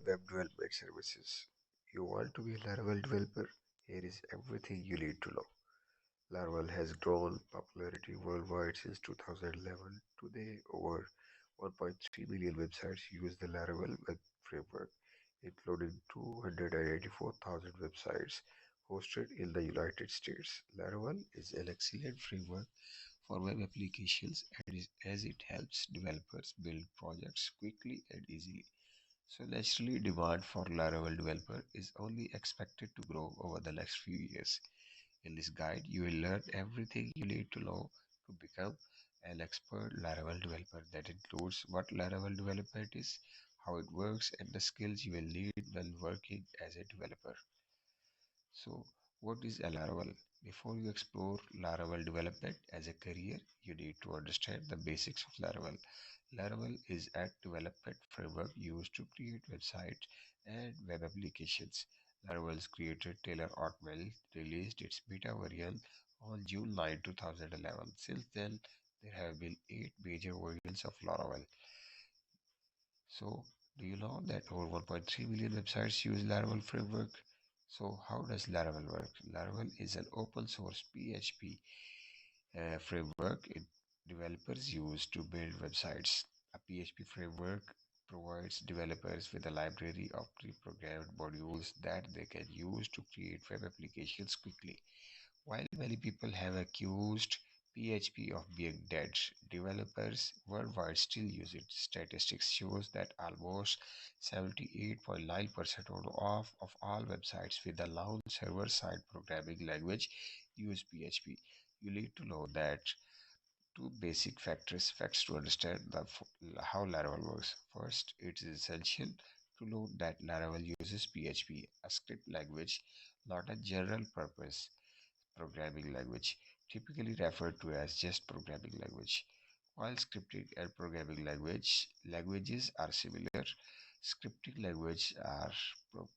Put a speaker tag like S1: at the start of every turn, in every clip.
S1: web development services. You want to be a Laravel developer? Here is everything you need to know. Laravel has grown popularity worldwide since 2011. Today, over 1.3 million websites use the Laravel web framework, including 284,000 websites hosted in the United States. Laravel is an excellent framework for web applications as it helps developers build projects quickly and easily. So naturally, demand for Laravel developer is only expected to grow over the next few years. In this guide, you will learn everything you need to know to become an expert Laravel developer. That includes what Laravel development is, how it works, and the skills you will need when working as a developer. So, what is a Laravel? Before you explore Laravel development as a career, you need to understand the basics of Laravel. Laravel is a development framework used to create websites and web applications. Laravel's creator Taylor Otwell released its beta version on June 9, 2011. Since then, there have been 8 major versions of Laravel. So, do you know that over 1.3 million websites use Laravel framework? So, how does Laravel work? Laravel is an open source PHP framework developers use to build websites. A PHP framework provides developers with a library of pre-programmed modules that they can use to create web applications quickly. While many people have accused PHP of being dead, developers worldwide still use it. Statistics shows that almost 78.9% of all websites with a known server-side programming language use PHP. You need to know that two basic facts to understand how Laravel works. First, it is essential to know that Laravel uses PHP, a script language, not a general purpose programming language, typically referred to as just programming language. While scripting and programming languages are similar, scripting languages are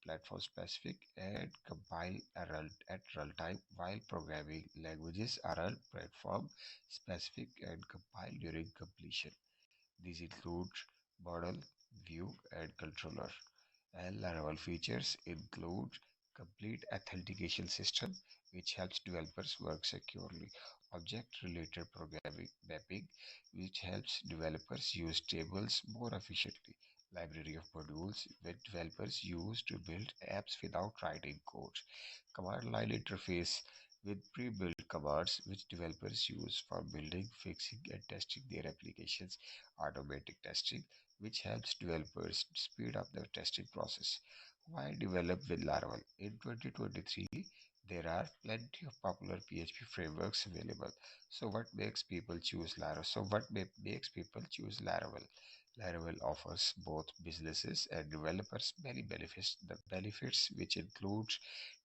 S1: platform specific and compile at runtime, while programming languages are platform specific and compile during completion. These include model, view, and controller. And Laravel features include complete authentication system, which helps developers work securely. Object-related programming mapping, which helps developers use tables more efficiently. Library of modules, which developers use to build apps without writing code. Command line interface with pre-built commands which developers use for building, fixing, and testing their applications. Automatic testing, which helps developers speed up the testing process. Why develop with Laravel? In 2023, there are plenty of popular PHP frameworks available. So what makes people choose Laravel? Makes people choose Laravel? Laravel offers both businesses and developers many benefits. The benefits which include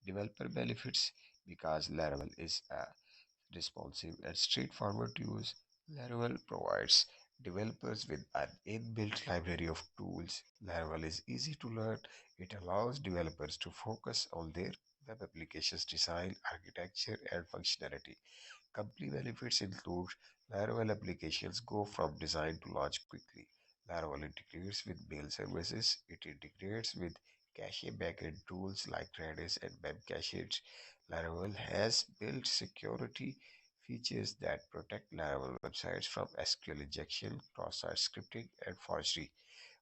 S1: developer benefits because Laravel is responsive and straightforward to use. Laravel provides developers with an inbuilt library of tools. Laravel is easy to learn. It allows developers to focus on their web applications design, architecture, and functionality. Company benefits include Laravel applications go from design to launch quickly. Laravel integrates with mail services. It integrates with cache backend tools like Redis and Memcached. Laravel has built security features that protect Laravel websites from SQL injection, cross-site scripting, and forgery.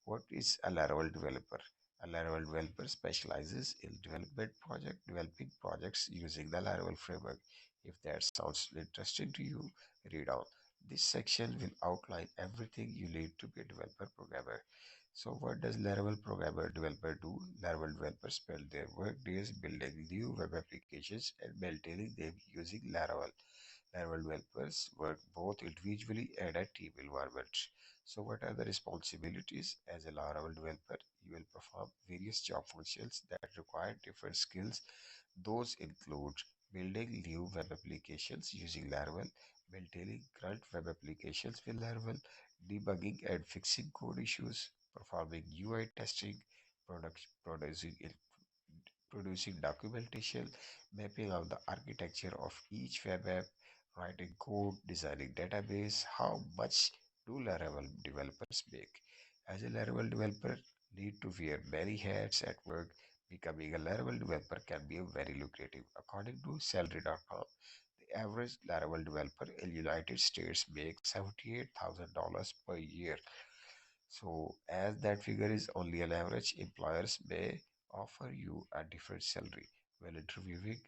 S1: What is a Laravel developer? A Laravel developer specializes in developing projects using the Laravel framework. If that sounds interesting to you, read on. This section will outline everything you need to be a developer programmer. So what does Laravel programmer developer do? Laravel developers spend their work days building new web applications and maintaining them using Laravel. Laravel developers work both individually and a team environment. So what are the responsibilities as a Laravel developer? You will perform various job functions that require different skills. Those include building new web applications using Laravel, maintaining current web applications with Laravel, debugging and fixing code issues, performing UI testing, producing producing documentation, mapping out the architecture of each web app, writing code, designing database. How much do Laravel developers make? As a Laravel developer, need to wear many hats at work, becoming a Laravel developer can be very lucrative. According to salary.com, the average Laravel developer in United States makes $78,000 per year. So, as that figure is only an average, employers may offer you a different salary. When interviewing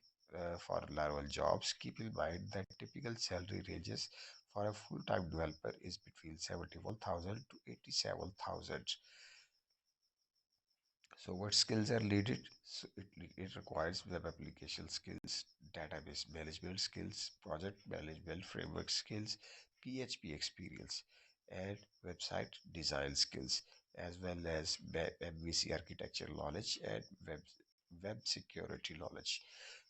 S1: for Laravel jobs, keep in mind that typical salary ranges for a full-time developer is between 71,000 to 87,000. So what skills are needed? So it requires web application skills, database management skills, project management framework skills, PHP experience, and website design skills, as well as MVC architecture knowledge and web security knowledge.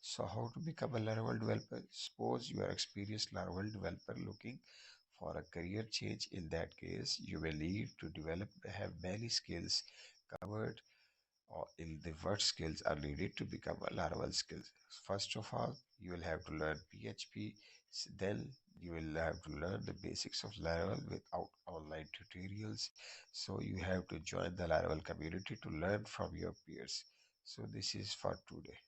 S1: So how to become a Laravel developer? Suppose you are experienced Laravel developer looking for a career change. In that case, you will need to have many skills covered or in the what skills are needed to become a Laravel skills. First of all, you will have to learn PHP. Then you will have to learn the basics of Laravel without online tutorials. So you have to join the Laravel community to learn from your peers. So this is for today.